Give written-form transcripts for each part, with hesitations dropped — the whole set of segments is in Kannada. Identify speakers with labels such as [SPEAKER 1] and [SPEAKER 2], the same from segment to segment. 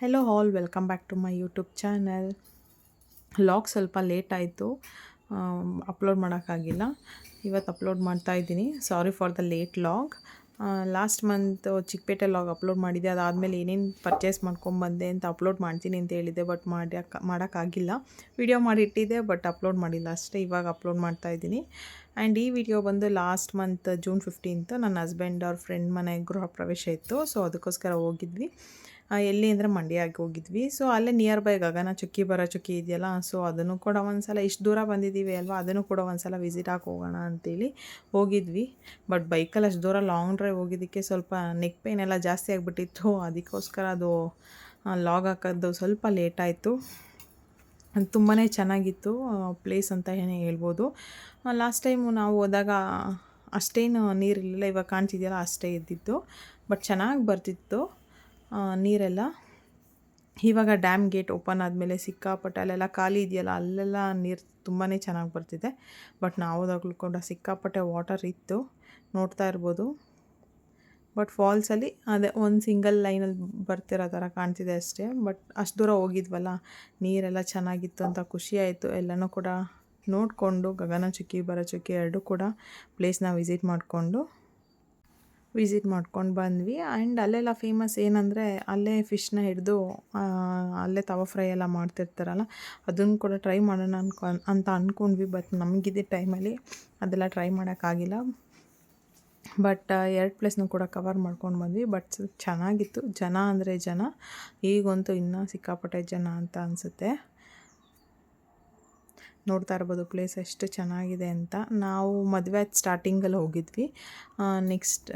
[SPEAKER 1] Hello all, welcome back to my YouTube channel. Vlog ಸ್ವಲ್ಪ ಲೇಟ್ ಆಯಿತು, ಅಪ್ಲೋಡ್ ಮಾಡೋಕ್ಕಾಗಿಲ್ಲ. ಇವತ್ತು ಅಪ್ಲೋಡ್ ಮಾಡ್ತಾಯಿದ್ದೀನಿ. Sorry for the late vlog. Last month Chickpet vlog upload ಮಾಡಿದ್ದೆ. ಅದಾದಮೇಲೆ ಏನೇನು ಪರ್ಚೇಸ್ ಮಾಡ್ಕೊಂಬಂದೆ ಅಂತ ಅಪ್ಲೋಡ್ ಮಾಡ್ತೀನಿ ಅಂತ ಹೇಳಿದ್ದೆ, ಬಟ್ ಮಾಡೋಕ್ಕಾಗಿಲ್ಲ. ವಿಡಿಯೋ ಮಾಡಿಟ್ಟಿದ್ದೆ ಬಟ್ ಅಪ್ಲೋಡ್ ಮಾಡಿಲ್ಲ ಅಷ್ಟೇ. ಇವಾಗ ಅಪ್ಲೋಡ್ ಮಾಡ್ತಾಯಿದ್ದೀನಿ. ಆ್ಯಂಡ್ ಈ ವಿಡಿಯೋ ಬಂದು ಲಾಸ್ಟ್ ಮಂತ್ ಜೂನ್ 15 ನನ್ನ ಹಸ್ಬೆಂಡ್ ಅವ್ರ ಫ್ರೆಂಡ್ ಮನೆ ಗೃಹ ಪ್ರವೇಶ ಇತ್ತು. ಸೊ ಅದಕ್ಕೋಸ್ಕರ ಹೋಗಿದ್ವಿ. ಎಲ್ಲಿ ಅಂದರೆ ಮಂಡ್ಯಕ್ಕೆ ಹೋಗಿದ್ವಿ. ಸೊ ಅಲ್ಲೇ ನಿಯರ್ ಬೈ ಗಗನ ಚುಕ್ಕಿ ಬರೋ ಚುಕ್ಕಿ ಇದೆಯಲ್ಲ, ಸೊ ಅದನ್ನು ಕೂಡ ಒಂದು ಸಲ ಇಷ್ಟು ದೂರ ಬಂದಿದ್ದೀವಿ ಅಲ್ವಾ, ಅದನ್ನು ಕೂಡ ಒಂದು ಸಲ ವಿಸಿಟ್ ಹಾಕಿ ಹೋಗೋಣ ಅಂತೇಳಿ ಹೋಗಿದ್ವಿ. ಬಟ್ ಬೈಕಲ್ಲಿ ಅಷ್ಟು ದೂರ ಲಾಂಗ್ ಡ್ರೈವ್ ಹೋಗಿದ್ದಕ್ಕೆ ಸ್ವಲ್ಪ ನೆಕ್ ಪೇನ್ ಎಲ್ಲ ಜಾಸ್ತಿ ಆಗಿಬಿಟ್ಟಿತ್ತು. ಅದಕ್ಕೋಸ್ಕರ ಅದು ಲಾಗ್ ಹಾಕೋದು ಸ್ವಲ್ಪ ಲೇಟ್ ಆಯಿತು. ತುಂಬಾ ಚೆನ್ನಾಗಿತ್ತು ಪ್ಲೇಸ್ ಅಂತ ಏನೇ ಹೇಳ್ಬೋದು. ಲಾಸ್ಟ್ ಟೈಮು ನಾವು ಹೋದಾಗ ಅಷ್ಟೇನು ನೀರಿರಲಿಲ್ಲ, ಇವಾಗ ಕಾಣ್ತಿದೆಯಲ್ಲ ಅಷ್ಟೇ ಇದ್ದಿತ್ತು. ಬಟ್ ಚೆನ್ನಾಗಿ ಬರ್ತಿತ್ತು ನೀರೆಲ್ಲ. ಇವಾಗ ಡ್ಯಾಮ್ ಗೇಟ್ ಓಪನ್ ಆದಮೇಲೆ ಸಿಕ್ಕಾಪಟ್ಟೆ ಅಲ್ಲೆಲ್ಲ ಖಾಲಿ ಇದೆಯಲ್ಲ, ಅಲ್ಲೆಲ್ಲ ನೀರು ತುಂಬಾ ಚೆನ್ನಾಗಿ ಬರ್ತಿದೆ. ಬಟ್ ನಾವು ಹೋದಾಗಲೂ ಕೂಡ ಸಿಕ್ಕಾಪಟ್ಟೆ ವಾಟರ್ ಇತ್ತು, ನೋಡ್ತಾ ಇರ್ಬೋದು. ಬಟ್ ಫಾಲ್ಸಲ್ಲಿ ಅದೇ ಒಂದು ಸಿಂಗಲ್ ಲೈನಲ್ಲಿ ಬರ್ತಿರೋ ಥರ ಕಾಣ್ತಿದೆ ಅಷ್ಟೇ. ಬಟ್ ಅಷ್ಟು ದೂರ ಹೋಗಿದ್ವಲ್ಲ, ನೀರೆಲ್ಲ ಚೆನ್ನಾಗಿತ್ತು ಅಂತ ಖುಷಿ ಆಯಿತು. ಎಲ್ಲನೂ ಕೂಡ ನೋಡಿಕೊಂಡು ಗಗನ ಚುಕ್ಕಿ ಬರೋ ಚುಕ್ಕಿ ಎರಡೂ ಕೂಡ ಪ್ಲೇಸ್ನ ವಿಸಿಟ್ ಮಾಡ್ಕೊಂಡು ಬಂದ್ವಿ. ಆ್ಯಂಡ್ ಅಲ್ಲೆಲ್ಲ ಫೇಮಸ್ ಏನಂದರೆ, ಅಲ್ಲೇ ಫಿಶ್ನ ಹಿಡಿದು ಅಲ್ಲೇ ತವಾ ಫ್ರೈ ಎಲ್ಲ ಮಾಡ್ತಿರ್ತಾರಲ್ಲ, ಅದನ್ನು ಕೂಡ ಟ್ರೈ ಮಾಡೋಣ ಅಂತ ಅಂದ್ಕೊಂಡ್ವಿ. ಬಟ್ ನಮಗಿದ್ದ ಟೈಮಲ್ಲಿ ಅದೆಲ್ಲ ಟ್ರೈ ಮಾಡೋಕ್ಕಾಗಿಲ್ಲ. ಬಟ್ 2 ಪ್ಲೇಸ್ನೂ ಕೂಡ ಕವರ್ ಮಾಡ್ಕೊಂಡು ಬಂದ್ವಿ. ಬಟ್ ಚೆನ್ನಾಗಿತ್ತು. ಜನ ಅಂದರೆ ಜನ, ಈಗಂತೂ ಇನ್ನೂ ಸಿಕ್ಕಾಪಟ್ಟೆ ಜನ ಅಂತ ಅನಿಸುತ್ತೆ. ನೋಡ್ತಾ ಇರ್ಬೋದು ಪ್ಲೇಸ್ ಎಷ್ಟು ಚೆನ್ನಾಗಿದೆ ಅಂತ. ನಾವು ಮದುವೆ ಸ್ಟಾರ್ಟಿಂಗಲ್ಲಿ ಹೋಗಿದ್ವಿ. ನೆಕ್ಸ್ಟ್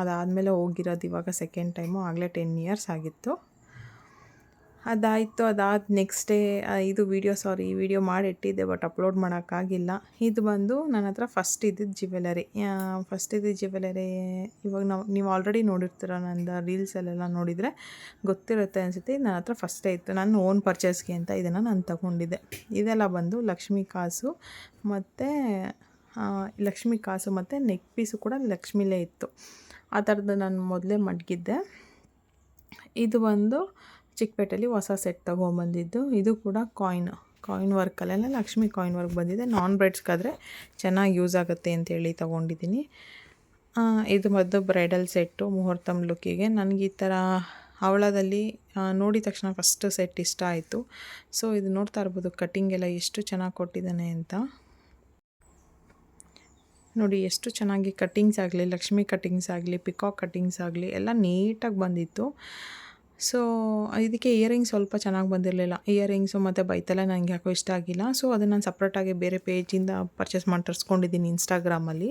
[SPEAKER 1] ಅದಾದಮೇಲೆ ಹೋಗಿರೋದು ಇವಾಗ ಸೆಕೆಂಡ್ ಟೈಮು. ಆಗಲೇ 10 ಇಯರ್ಸ್ ಆಗಿತ್ತು. ಅದಾದ ನೆಕ್ಸ್ಟ್ ಡೇ ಈ ವಿಡಿಯೋ ಮಾಡಿಟ್ಟಿದ್ದೆ ಬಟ್ ಅಪ್ಲೋಡ್ ಮಾಡೋಕ್ಕಾಗಿಲ್ಲ. ಇದು ಬಂದು ನನ್ನ ಹತ್ರ ಫಸ್ಟ್ ಇದ್ದಿದ್ದು ಜ್ಯುವೆಲರಿ. ಇವಾಗ ನೀವು ಆಲ್ರೆಡಿ ನೋಡಿರ್ತೀರ, ನಂದು ರೀಲ್ಸಲ್ಲೆಲ್ಲ ನೋಡಿದರೆ ಗೊತ್ತಿರುತ್ತೆ ಅನಿಸುತ್ತೆ. ನನ್ನ ಹತ್ರ ಫಸ್ಟೇ ಇತ್ತು. ನಾನು ಓನ್ ಪರ್ಚೇಸ್ಗೆ ಅಂತ ಇದನ್ನು ನಾನು ತಗೊಂಡಿದ್ದೆ. ಇದೆಲ್ಲ ಬಂದು ಲಕ್ಷ್ಮಿ ಕಾಸು ಮತ್ತು ನೆಕ್ ಪೀಸು ಕೂಡ ಲಕ್ಷ್ಮಿಲೇ ಇತ್ತು. ಆ ಥರದ್ದು ನಾನು ಮೊದಲೇ ಮಡಗಿದ್ದೆ. ಇದು ಬಂದು ಚಿಕ್ಕಪೇಟೆಯಲ್ಲಿ ಹೊಸ ಸೆಟ್ ತೊಗೊಂಬಂದಿದ್ದು. ಇದು ಕೂಡ ಕಾಯಿನ್ ವರ್ಕಲ್ಲೆಲ್ಲ ಲಕ್ಷ್ಮಿ ಕಾಯಿನ್ ವರ್ಕ್ ಬಂದಿದೆ. ನಾನ್ ಬ್ರೈಡ್ಸ್ಗಾದರೆ ಚೆನ್ನಾಗಿ ಯೂಸ್ ಆಗುತ್ತೆ ಅಂತೇಳಿ ತೊಗೊಂಡಿದ್ದೀನಿ. ಇದು ಮೊದಲು ಬ್ರೈಡಲ್ ಸೆಟ್ಟು ಮುಹೂರ್ತಮ್ ಲುಕ್ಕಿಗೆ. ನನಗೆ ಈ ಥರ ಹವಳದಲ್ಲಿ ನೋಡಿದ ತಕ್ಷಣ ಫಸ್ಟ್ ಸೆಟ್ ಇಷ್ಟ ಆಯಿತು. ಸೊ ಇದು ನೋಡ್ತಾ ಇರ್ಬೋದು ಕಟ್ಟಿಂಗ್ ಎಲ್ಲ ಎಷ್ಟು ಚೆನ್ನಾಗಿ ಕೊಟ್ಟಿದ್ದಾನೆ ಅಂತ. ನೋಡಿ ಎಷ್ಟು ಚೆನ್ನಾಗಿ ಕಟ್ಟಿಂಗ್ಸ್ ಆಗಲಿ, ಲಕ್ಷ್ಮಿ ಕಟ್ಟಿಂಗ್ಸ್ ಆಗಲಿ, ಪಿಕಾಕ್ ಕಟ್ಟಿಂಗ್ಸ್ ಆಗಲಿ ಎಲ್ಲ ನೀಟಾಗಿ ಬಂದಿತ್ತು. ಸೊ ಇದಕ್ಕೆ ಇಯರಿಂಗ್ಸ್ ಸ್ವಲ್ಪ ಚೆನ್ನಾಗಿ ಬಂದಿರಲಿಲ್ಲ. ಇಯರಿಂಗ್ಸು ಮತ್ತು ಬೈತಲೆ ನನಗೆ ಯಾಕೋ ಇಷ್ಟ ಆಗಿಲ್ಲ. ಸೊ ಅದನ್ನು ನಾನು ಸಪ್ರೇಟಾಗಿ ಬೇರೆ ಪೇಜಿಂದ ಪರ್ಚೇಸ್ ಮಾಡಿ ತರಿಸ್ಕೊಂಡಿದ್ದೀನಿ ಇನ್ಸ್ಟಾಗ್ರಾಮಲ್ಲಿ.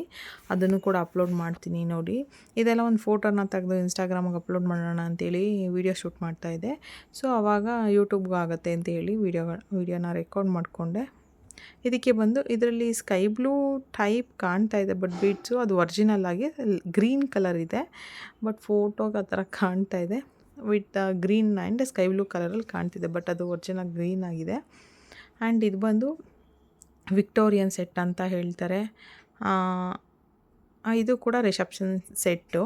[SPEAKER 1] ಅದನ್ನು ಕೂಡ ಅಪ್ಲೋಡ್ ಮಾಡ್ತೀನಿ ನೋಡಿ. ಇದೆಲ್ಲ ಒಂದು ಫೋಟೋನ ತೆಗೆದು ಇನ್ಸ್ಟಾಗ್ರಾಮಿಗೆ ಅಪ್ಲೋಡ್ ಮಾಡೋಣ ಅಂತೇಳಿ ವೀಡಿಯೋ ಶೂಟ್ ಮಾಡ್ತಾಯಿದ್ದೆ. ಸೊ ಆವಾಗ ಯೂಟ್ಯೂಬ್ಗೆ ಆಗುತ್ತೆ ಅಂತೇಳಿ ವೀಡಿಯೋನ ರೆಕಾರ್ಡ್ ಮಾಡಿಕೊಂಡೆ. ಇದಕ್ಕೆ ಬಂದು ಇದರಲ್ಲಿ ಸ್ಕೈ ಬ್ಲೂ ಟೈಪ್ ಕಾಣ್ತಾ ಇದೆ, ಬಟ್ ಬೀಡ್ಸು ಅದು ಒರಿಜಿನಲ್ ಆಗಿ ಗ್ರೀನ್ ಕಲರ್ ಇದೆ. ಬಟ್ ಫೋಟೋಗೆ ಆ ಥರ ಕಾಣ್ತಾ ಇದೆ with green and sky blue ಕಲರಲ್ಲಿ ಕಾಣ್ತಿದೆ, ಬಟ್ ಅದು ಒರಿಜಿನಲ್ ಗ್ರೀನ್ ಆಗಿದೆ. ಆ್ಯಂಡ್ ಇದು ಬಂದು ವಿಕ್ಟೋರಿಯನ್ ಸೆಟ್ ಅಂತ ಹೇಳ್ತಾರೆ. ಇದು ಕೂಡ ರಿಸೆಪ್ಷನ್ ಸೆಟ್ಟು,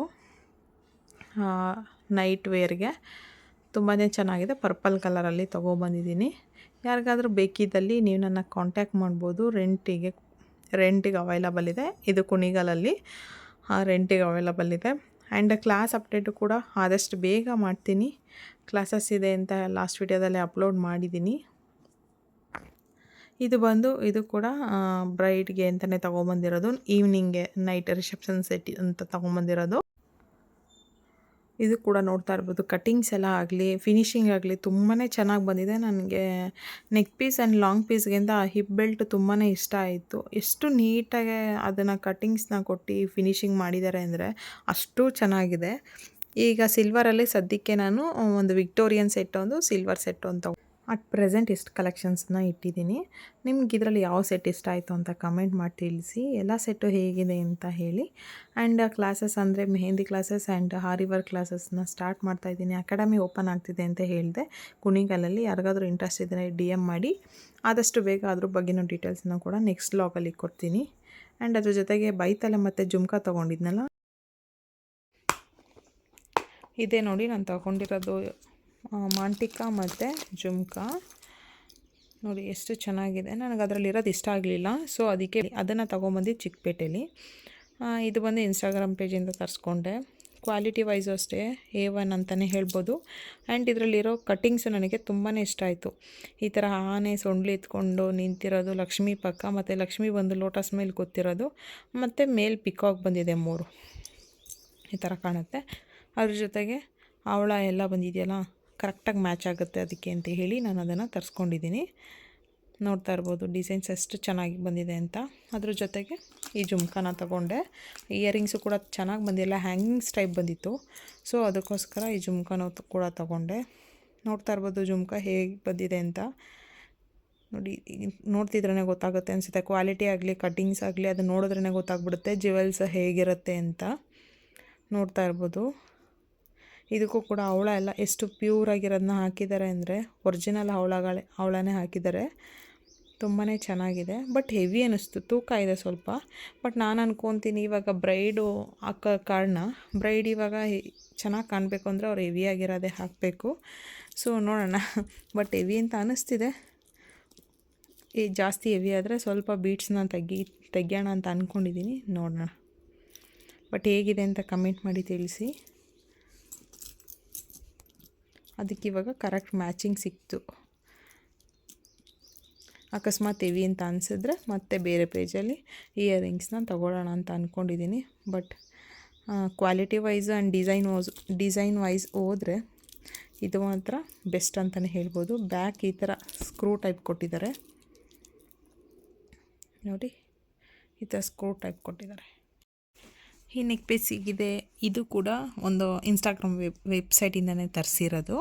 [SPEAKER 1] ನೈಟ್ ವೇರ್ಗೆ ತುಂಬಾ ಚೆನ್ನಾಗಿದೆ. ಪರ್ಪಲ್ ಕಲರಲ್ಲಿ ತೊಗೊಬಂದಿದ್ದೀನಿ. ಯಾರಿಗಾದರೂ ಬೇಕಿದ್ದಲ್ಲಿ ನೀವು ನನ್ನ ಕಾಂಟ್ಯಾಕ್ಟ್ ಮಾಡ್ಬೋದು. ರೆಂಟಿಗೆ ಅವೈಲಬಲ್ ಇದೆ. ಇದು ಕುಣಿಗಲಲ್ಲಿ ರೆಂಟಿಗೆ ಅವೈಲಬಲ್ ಇದೆ. ಆ್ಯಂಡ್ ಕ್ಲಾಸ್ ಅಪ್ಡೇಟು ಕೂಡ ಆದಷ್ಟು ಬೇಗ ಮಾಡ್ತೀನಿ. ಕ್ಲಾಸಸ್ ಇದೆ ಅಂತ ಲಾಸ್ಟ್ ವಿಡಿಯೋದಲ್ಲೇ ಅಪ್ಲೋಡ್ ಮಾಡಿದ್ದೀನಿ. ಇದು ಕೂಡ ಬ್ರೈಡ್ಗೆ ಅಂತಲೇ ತೊಗೊಂಬಂದಿರೋದು. ಈವ್ನಿಂಗ್ಗೆ ನೈಟ್ ರಿಸೆಪ್ಷನ್ ಸೆಟ್ ಅಂತ ತೊಗೊಂಬಂದಿರೋದು. ಇದು ಕೂಡ ನೋಡ್ತಾ ಇರ್ಬೋದು ಕಟ್ಟಿಂಗ್ಸ್ ಎಲ್ಲ ಆಗಲಿ, ಫಿನಿಶಿಂಗ್ ಆಗಲಿ ತುಂಬಾ ಚೆನ್ನಾಗಿ ಬಂದಿದೆ. ನನಗೆ ನೆಕ್ ಪೀಸ್ ಆ್ಯಂಡ್ ಲಾಂಗ್ ಪೀಸ್ಗಿಂತ ಹಿಪ್ ಬೆಲ್ಟ್ ತುಂಬಾ ಇಷ್ಟ ಆಯಿತು. ಎಷ್ಟು ನೀಟಾಗಿ ಅದನ್ನು ಕಟ್ಟಿಂಗ್ಸ್ನ ಕೊಟ್ಟು ಫಿನಿಶಿಂಗ್ ಮಾಡಿದ್ದಾರೆ ಅಂದರೆ ಅಷ್ಟು ಚೆನ್ನಾಗಿದೆ. ಈಗ ಸಿಲ್ವರಲ್ಲಿ ಸದ್ಯಕ್ಕೆ ನಾನು ಒಂದು ವಿಕ್ಟೋರಿಯನ್ ಸೆಟ್, ಒಂದು ಸಿಲ್ವರ್ ಸೆಟ್ ಅಂತ ಅಟ್ ಪ್ರೆಸೆಂಟ್ ಇಷ್ಟು ಕಲೆಕ್ಷನ್ಸ್ನ ಇಟ್ಟಿದ್ದೀನಿ. ನಿಮ್ಗೆ ಇದರಲ್ಲಿ ಯಾವ ಸೆಟ್ ಇಷ್ಟ ಆಯಿತು ಅಂತ ಕಮೆಂಟ್ ಮಾಡಿ ತಿಳಿಸಿ. ಎಲ್ಲ ಸೆಟ್ಟು ಹೇಗಿದೆ ಅಂತ ಹೇಳಿ. ಆ್ಯಂಡ್ ಕ್ಲಾಸಸ್ ಅಂದರೆ ಮೆಹಂದಿ ಕ್ಲಾಸಸ್ ಆ್ಯಂಡ್ ಹಾರಿ ವರ್ಕ್ ಕ್ಲಾಸಸ್ನ ಸ್ಟಾರ್ಟ್ ಮಾಡ್ತಾಯಿದ್ದೀನಿ. ಅಕಾಡೆಮಿ ಓಪನ್ ಆಗ್ತಿದೆ ಅಂತ ಹೇಳಿದೆ ಕುಣಿಗಲಲ್ಲಿ. ಯಾರಿಗಾದ್ರೂ ಇಂಟ್ರೆಸ್ಟ್ ಇದ್ದರೆ DM ಮಾಡಿ. ಆದಷ್ಟು ಬೇಗ ಅದ್ರ ಬಗ್ಗೆನೂ ಡೀಟೇಲ್ಸ್ನ ಕೂಡ ನೆಕ್ಸ್ಟ್ ವ್ಲಾಗಲ್ಲಿ ಕೊಡ್ತೀನಿ. ಆ್ಯಂಡ್ ಅದ್ರ ಜೊತೆಗೆ ಬೈತಲೆ ಮತ್ತು ಜುಮ್ಕಾ ತೊಗೊಂಡಿದ್ನಲ್ಲ, ಇದೇ ನೋಡಿ ನಾನು ತೊಗೊಂಡಿರೋದು ಮಾಂಟಿಕಾ ಮತ್ತು ಜುಮ್ಕಾ ನೋಡಿ ಎಷ್ಟು ಚೆನ್ನಾಗಿದೆ. ನನಗೆ ಅದರಲ್ಲಿರೋದು ಇಷ್ಟ ಆಗಲಿಲ್ಲ, ಸೊ ಅದಕ್ಕೆ ಅದನ್ನು ತೊಗೊಂಬಂದು ಚಿಕ್ಕಪೇಟೆಯಲ್ಲಿ. ಇದು ಬಂದು ಇನ್ಸ್ಟಾಗ್ರಾಮ್ ಪೇಜಿಂದ ತರಿಸ್ಕೊಂಡೆ. ಕ್ವಾಲಿಟಿ ವೈಸು ಅಷ್ಟೇ A1 ಅಂತಲೇ ಹೇಳ್ಬೋದು. ಆ್ಯಂಡ್ ಇದರಲ್ಲಿರೋ ಕಟ್ಟಿಂಗ್ಸು ನನಗೆ ತುಂಬಾ ಇಷ್ಟ ಆಯಿತು. ಈ ಥರ ಆನೆ ಸೊಂಡ್ಲು ಎತ್ಕೊಂಡು ನಿಂತಿರೋದು, ಲಕ್ಷ್ಮೀ ಪಕ್ಕ, ಮತ್ತು ಲಕ್ಷ್ಮಿ ಬಂದು ಲೋಟಸ್ ಮೇಲೆ ಕೂತಿರೋದು, ಮತ್ತು ಮೇಲೆ ಪಿಕಾಕ್ ಬಂದಿದೆ 3 ಈ ಥರ ಕಾಣುತ್ತೆ. ಅದ್ರ ಜೊತೆಗೆ ಅವಳ ಎಲ್ಲ ಬಂದಿದೆಯಲ್ಲ, ಕರೆಕ್ಟಾಗಿ ಮ್ಯಾಚ್ ಆಗುತ್ತೆ ಅದಕ್ಕೆ ಅಂತ ಹೇಳಿ ನಾನು ಅದನ್ನು ತರಿಸ್ಕೊಂಡಿದ್ದೀನಿ. ನೋಡ್ತಾ ಇರ್ಬೋದು ಡಿಸೈನ್ಸ್ ಎಷ್ಟು ಚೆನ್ನಾಗಿ ಬಂದಿದೆ ಅಂತ. ಅದ್ರ ಜೊತೆಗೆ ಈ ಜುಮ್ಕಾನ ತೊಗೊಂಡೆ. ಇಯರಿಂಗ್ಸು ಕೂಡ ಚೆನ್ನಾಗಿ ಬಂದಿಲ್ಲ, ಹ್ಯಾಂಗಿಂಗ್ಸ್ ಟೈಪ್ ಬಂದಿತ್ತು, ಸೊ ಅದಕ್ಕೋಸ್ಕರ ಈ ಜುಮ್ಕಾನ ಕೂಡ ತೊಗೊಂಡೆ. ನೋಡ್ತಾ ಇರ್ಬೋದು ಜುಮ್ಕಾ ಹೇಗೆ ಬಂದಿದೆ ಅಂತ. ನೋಡಿ, ನೋಡ್ತಿದ್ರೇ ಗೊತ್ತಾಗುತ್ತೆ ಅನಿಸುತ್ತೆ. ಕ್ವಾಲಿಟಿ ಆಗಲಿ ಕಟ್ಟಿಂಗ್ಸ್ ಆಗಲಿ ಅದು ನೋಡಿದ್ರೇ ಗೊತ್ತಾಗ್ಬಿಡುತ್ತೆ ಜ್ಯುವೆಲ್ಸ್ ಹೇಗಿರುತ್ತೆ ಅಂತ. ನೋಡ್ತಾ ಇರ್ಬೋದು. ಇದಕ್ಕೂ ಕೂಡ ಅವಳ ಎಲ್ಲ ಎಷ್ಟು ಪ್ಯೂರಾಗಿರೋದನ್ನ ಹಾಕಿದ್ದಾರೆ ಅಂದರೆ ಒರಿಜಿನಲ್ ಅವಳನೇ ಹಾಕಿದ್ದಾರೆ. ತುಂಬಾ ಚೆನ್ನಾಗಿದೆ, ಬಟ್ ಹೆವಿ ಅನ್ನಿಸ್ತು, ತೂಕ ಇದೆ ಸ್ವಲ್ಪ. ಬಟ್ ನಾನು ಅನ್ಕೊತೀನಿ ಇವಾಗ ಬ್ರೈಡು ಹಾಕೋ ಕಾರಣ, ಬ್ರೈಡ್ ಇವಾಗ ಚೆನ್ನಾಗಿ ಕಾಣಬೇಕು ಅಂದರೆ ಅವ್ರು ಹೆವಿಯಾಗಿರೋದೇ ಹಾಕಬೇಕು. ಸೊ ನೋಡೋಣ, ಬಟ್ ಹೆವಿ ಅಂತ ಅನ್ನಿಸ್ತಿದೆ. ಈ ಜಾಸ್ತಿ ಹೆವಿ ಆದರೆ ಸ್ವಲ್ಪ ಬೀಟ್ಸ್ನ ತೆಗಿಯೋಣ ಅಂತ ಅಂದ್ಕೊಂಡಿದ್ದೀನಿ. ನೋಡೋಣ, ಬಟ್ ಹೇಗಿದೆ ಅಂತ ಕಮೆಂಟ್ ಮಾಡಿ ತಿಳಿಸಿ. ಅದಕ್ಕೆ ಇವಾಗ ಕರೆಕ್ಟ್ ಮ್ಯಾಚಿಂಗ್ ಸಿಕ್ತು. ಅಕಸ್ಮಾತ್ ಹೆವಿ ಅಂತ ಅನಿಸಿದ್ರೆ ಮತ್ತೆ ಬೇರೆ ಪೇಜಲ್ಲಿ ಇಯರಿಂಗ್ಸ್ನ ತೊಗೊಳ್ಳೋಣ ಅಂತ ಅಂದ್ಕೊಂಡಿದ್ದೀನಿ. But quality wise and design wise ಹೋದರೆ ಇದು ಮಾತ್ರ ಬೆಸ್ಟ್ ಅಂತಲೇ ಹೇಳ್ಬೋದು. ಬ್ಯಾಕ್ ಈ ಥರ ಸ್ಕ್ರೂ ಟೈಪ್ ಕೊಟ್ಟಿದ್ದಾರೆ ನೋಡಿ, ಈ ಥರ ಸ್ಕ್ರೂ ಟೈಪ್ ಕೊಟ್ಟಿದ್ದಾರೆ. ಈ ನೆಕ್ ಪೀಸ್ ಹೀಗಿದೆ. ಇದು ಕೂಡ ಒಂದು ಇನ್ಸ್ಟಾಗ್ರಾಮ್ ವೆಬ್ಸೈಟಿಂದನೇ ತರಿಸಿರೋದು.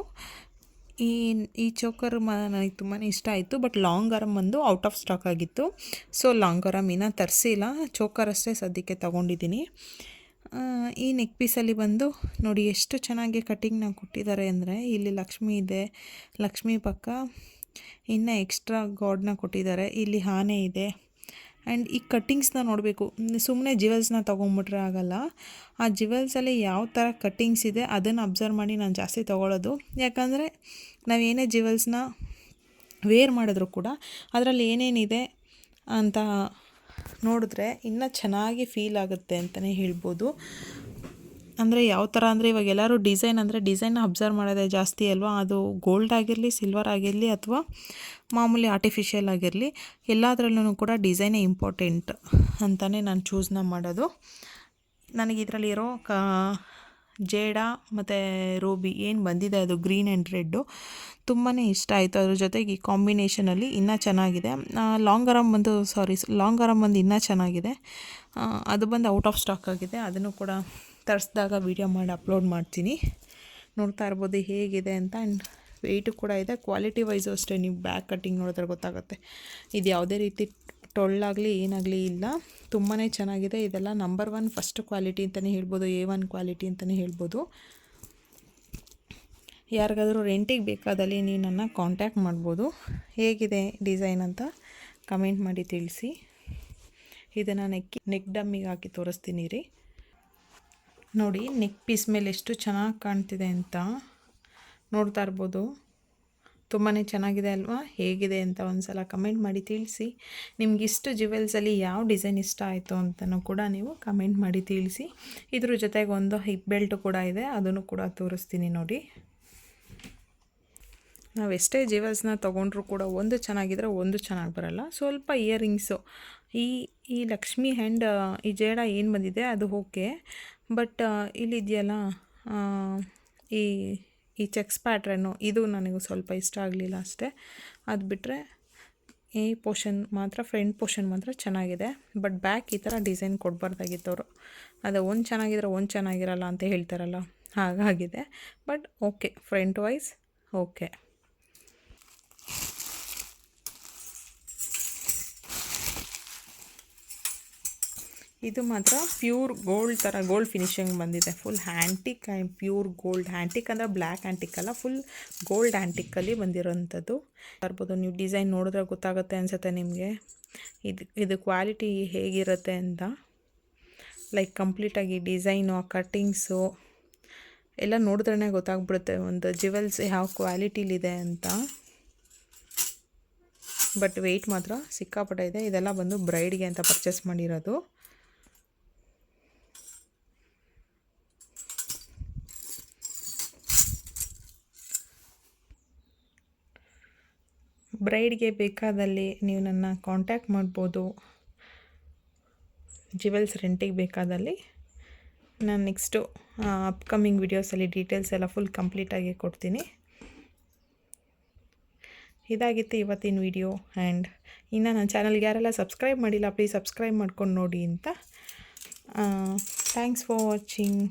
[SPEAKER 1] ಈ ಚೋಕರ್ ನನಗೆ ತುಂಬಾ ಇಷ್ಟ ಆಯಿತು. ಬಟ್ ಲಾಂಗ್ ಆರಮ್ ಬಂದು ಔಟ್ ಆಫ್ ಸ್ಟಾಕ್ ಆಗಿತ್ತು, ಸೊ ಲಾಂಗ್ ಆರಮ್ ಇನ್ನೂ ತರಿಸಿಲ್ಲ. ಚೋಕರ್ ಅಷ್ಟೇ ಸದ್ಯಕ್ಕೆ ತೊಗೊಂಡಿದ್ದೀನಿ. ಈ ನೆಕ್ ಪೀಸಲ್ಲಿ ಬಂದು ನೋಡಿ ಎಷ್ಟು ಚೆನ್ನಾಗಿ ಕಟ್ಟಿಂಗ್ನ ಕೊಟ್ಟಿದ್ದಾರೆ ಅಂದರೆ, ಇಲ್ಲಿ ಲಕ್ಷ್ಮಿ ಇದೆ, ಲಕ್ಷ್ಮಿ ಪಕ್ಕ ಇನ್ನೂ ಎಕ್ಸ್ಟ್ರಾ ಗಾಡ್ನ ಕೊಟ್ಟಿದ್ದಾರೆ. ಇಲ್ಲಿ ಆನೆ ಇದೆ. ಆ್ಯಂಡ್ ಈ ಕಟ್ಟಿಂಗ್ಸ್ನ ನೋಡಬೇಕು, ಸುಮ್ಮನೆ ಜ್ಯುವೆಲ್ಸ್ನ ತೊಗೊಂಬಿಟ್ರೆ ಆಗೋಲ್ಲ. ಆ ಜ್ಯುವೆಲ್ಸಲ್ಲಿ ಯಾವ ಥರ ಕಟ್ಟಿಂಗ್ಸ್ ಇದೆ ಅದನ್ನು ಅಬ್ಸರ್ವ್ ಮಾಡಿ ನಾನು ಜಾಸ್ತಿ ತೊಗೊಳ್ಳೋದು. ಯಾಕಂದರೆ ನಾವೇನೇ ಜ್ಯುವೆಲ್ಸ್ನ ವೇರ್ ಮಾಡಿದ್ರು ಕೂಡ ಅದರಲ್ಲಿ ಏನೇನಿದೆ ಅಂತ ನೋಡಿದ್ರೆ ಇನ್ನೂ ಚೆನ್ನಾಗಿ ಫೀಲ್ ಆಗುತ್ತೆ ಅಂತಲೇ ಹೇಳ್ಬೋದು. ಅಂದರೆ ಯಾವ ಥರ ಅಂದರೆ ಇವಾಗ ಎಲ್ಲರೂ ಡಿಸೈನ್ ಅಂದರೆ ಡಿಸೈನ್ನ ಅಬ್ಸರ್ವ್ ಮಾಡೋದೇ ಜಾಸ್ತಿ ಅಲ್ವಾ. ಅದು ಗೋಲ್ಡ್ ಆಗಿರಲಿ, ಸಿಲ್ವರ್ ಆಗಿರಲಿ, ಅಥವಾ ಮಾಮೂಲಿ ಆರ್ಟಿಫಿಷಿಯಲ್ ಆಗಿರಲಿ, ಎಲ್ಲದರಲ್ಲೂ ಕೂಡ ಡಿಸೈನೇ ಇಂಪಾರ್ಟೆಂಟ್ ಅಂತಲೇ ನಾನು ಚೂಸ್ನ ಮಾಡೋದು. ನನಗೆ ಇದರಲ್ಲಿರೋ ಜೇಡ ಮತ್ತು ರೂಬಿ ಏನು ಬಂದಿದೆ ಅದು ಗ್ರೀನ್ ಆ್ಯಂಡ್ ರೆಡ್ಡು ತುಂಬಾ ಇಷ್ಟ ಆಯಿತು. ಅದ್ರ ಜೊತೆಗೆ ಈ ಕಾಂಬಿನೇಷನಲ್ಲಿ ಇನ್ನೂ ಚೆನ್ನಾಗಿದೆ. ಲಾಂಗ್ ಆರಮ್ ಬಂದು ಇನ್ನೂ ಚೆನ್ನಾಗಿದೆ. ಅದು ಬಂದು ಔಟ್ ಆಫ್ ಸ್ಟಾಕ್ ಆಗಿದೆ. ಅದನ್ನು ಕೂಡ ತರಿಸಿದಾಗ ವೀಡಿಯೋ ಮಾಡಿ ಅಪ್ಲೋಡ್ ಮಾಡ್ತೀನಿ. ನೋಡ್ತಾ ಇರ್ಬೋದು ಹೇಗಿದೆ ಅಂತ. ಆ್ಯಂಡ್ ವೆಯ್ಟು ಕೂಡ ಇದೆ. ಕ್ವಾಲಿಟಿ ವೈಸು ಅಷ್ಟೇ, ನೀವು ಬ್ಯಾಕ್ ಕಟ್ಟಿಂಗ್ ನೋಡಿದ್ರೆ ಗೊತ್ತಾಗುತ್ತೆ. ಇದು ಯಾವುದೇ ರೀತಿ ಟೊಳ್ಳಾಗಲಿ ಏನಾಗಲಿ ಇಲ್ಲ, ತುಂಬಾ ಚೆನ್ನಾಗಿದೆ. ಇದೆಲ್ಲ ನಂಬರ್ 1 ಫಸ್ಟ್ ಕ್ವಾಲಿಟಿ ಅಂತಲೇ ಹೇಳ್ಬೋದು, A1 ಕ್ವಾಲಿಟಿ ಅಂತಲೇ ಹೇಳ್ಬೋದು. ಯಾರಿಗಾದರೂ ರೆಂಟಿಗೆ ಬೇಕಾದಲ್ಲಿ ನೀವು ನನ್ನ ಕಾಂಟ್ಯಾಕ್ಟ್ ಮಾಡ್ಬೋದು. ಹೇಗಿದೆ ಡಿಸೈನ್ ಅಂತ ಕಮೆಂಟ್ ಮಾಡಿ ತಿಳಿಸಿ. ಇದನ್ನು ನೆಕ್ ಡಮ್ಮಿಗೆ ಹಾಕಿ ತೋರಿಸ್ತೀನಿ ರೀ. ನೋಡಿ ನೆಕ್ ಪೀಸ್ ಮೇಲೆ ಎಷ್ಟು ಚೆನ್ನಾಗಿ ಕಾಣ್ತಿದೆ ಅಂತ ನೋಡ್ತಾ ಇರ್ಬೋದು. ತುಂಬಾ ಚೆನ್ನಾಗಿದೆ ಅಲ್ವಾ? ಹೇಗಿದೆ ಅಂತ ಒಂದು ಸಲ ಕಮೆಂಟ್ ಮಾಡಿ ತಿಳಿಸಿ. ನಿಮಗಿಷ್ಟು ಜ್ಯುವೆಲ್ಸಲ್ಲಿ ಯಾವ ಡಿಸೈನ್ ಇಷ್ಟ ಆಯಿತು ಅಂತಲೂ ಕೂಡ ನೀವು ಕಮೆಂಟ್ ಮಾಡಿ ತಿಳಿಸಿ. ಇದ್ರ ಜೊತೆಗೆ ಒಂದು ಹಿಪ್ ಬೆಲ್ಟು ಕೂಡ ಇದೆ, ಅದನ್ನು ಕೂಡ ತೋರಿಸ್ತೀನಿ ನೋಡಿ. ನಾವು ಎಷ್ಟೇ ಜ್ಯುವೆಲ್ಸ್ನ ತೊಗೊಂಡ್ರೂ ಕೂಡ ಒಂದು ಚೆನ್ನಾಗಿದ್ರೆ ಒಂದು ಚೆನ್ನಾಗಿ ಬರೋಲ್ಲ. ಸ್ವಲ್ಪ ಇಯರಿಂಗ್ಸು ಈ ಲಕ್ಷ್ಮಿ ಹ್ಯಾಂಡ್ ಈ ಜೇಡ ಏನು ಬಂದಿದೆ ಅದು ಓಕೆ. ಬಟ್ ಇಲ್ಲಿದೆಯಲ್ಲ ಈ ಚೆಕ್ಸ್ ಪ್ಯಾಟ್ರನ್ನು ಇದು ನನಗೆ ಸ್ವಲ್ಪ ಇಷ್ಟ ಆಗಲಿಲ್ಲ ಅಷ್ಟೇ. ಅದು ಬಿಟ್ಟರೆ ಈ ಪೋರ್ಷನ್ ಮಾತ್ರ, ಫ್ರಂಟ್ ಪೋರ್ಷನ್ ಮಾತ್ರ ಚೆನ್ನಾಗಿದೆ. ಬಟ್ ಬ್ಯಾಕ್ ಈ ಥರ ಡಿಸೈನ್ ಕೊಡಬಾರ್ದಾಗಿತ್ತು ಅವರು. ಅದು ಒಂದು ಚೆನ್ನಾಗಿದ್ರೆ ಒಂದು ಚೆನ್ನಾಗಿರಲ್ಲ ಅಂತ ಹೇಳ್ತಾರಲ್ಲ, ಹಾಗಾಗಿದೆ. But okay, front wise okay. ಇದು ಮಾತ್ರ ಪ್ಯೂರ್ ಗೋಲ್ಡ್ ಥರ ಗೋಲ್ಡ್ ಫಿನಿಶಿಂಗ್ ಬಂದಿದೆ. Full antique and pure gold. Antique ಅಂದರೆ ಬ್ಲ್ಯಾಕ್ ಹ್ಯಾಂಟಿಕ್ ಅಲ್ಲ, ಫುಲ್ ಗೋಲ್ಡ್ ಹ್ಯಾಂಟಿಕ್ಕಲ್ಲಿ ಬಂದಿರೋಂಥದ್ದು. ಬರ್ಬೋದು, ನೀವು ಡಿಸೈನ್ ನೋಡಿದ್ರೆ ಗೊತ್ತಾಗುತ್ತೆ ಅನಿಸುತ್ತೆ ನಿಮಗೆ ಇದು ಕ್ವಾಲಿಟಿ ಹೇಗಿರುತ್ತೆ ಅಂತ. ಲೈಕ್ ಕಂಪ್ಲೀಟಾಗಿ ಡಿಸೈನು, ಕಟ್ಟಿಂಗ್ಸು ಎಲ್ಲ ನೋಡಿದ್ರೇ ಗೊತ್ತಾಗ್ಬಿಡುತ್ತೆ ಒಂದು ಜ್ಯುವೆಲ್ಸ್ ಯಾವ ಕ್ವಾಲಿಟಿಲಿದೆ ಅಂತ. ಬಟ್ ವೆಯ್ಟ್ ಮಾತ್ರ ಸಿಕ್ಕಾಪಟ್ಟೆ ಇದೆ. ಇದೆಲ್ಲ ಬಂದು ಬ್ರೈಡ್ಗೆ ಅಂತ ಪರ್ಚೇಸ್ ಮಾಡಿರೋದು. ಬ್ರೈಡ್ಗೆ ಬೇಕಾದಲ್ಲಿ ನೀವು ನನ್ನ ಕಾಂಟ್ಯಾಕ್ಟ್ ಮಾಡ್ಬೋದು. ಜ್ಯುವೆಲ್ಸ್ ರೆಂಟಿಗೆ ಬೇಕಾದಲ್ಲಿ ನಾನು ನೆಕ್ಸ್ಟು ಅಪ್ಕಮಿಂಗ್ ವಿಡಿಯೋಸಲ್ಲಿ ಡೀಟೇಲ್ಸ್ ಎಲ್ಲ ಫುಲ್ ಕಂಪ್ಲೀಟಾಗಿ ಕೊಡ್ತೀನಿ. ಇದಾಗಿತ್ತು ಇವತ್ತಿನ ವಿಡಿಯೋ. ಆ್ಯಂಡ್ ಇನ್ನು ನನ್ನ ಚಾನಲ್ಗೆ ಯಾರೆಲ್ಲ ಸಬ್ಸ್ಕ್ರೈಬ್ ಮಾಡಿಲ್ಲ ಪ್ಲೀಸ್ ಸಬ್ಸ್ಕ್ರೈಬ್ ಮಾಡ್ಕೊಂಡು ನೋಡಿ ಅಂತ. Thanks for watching.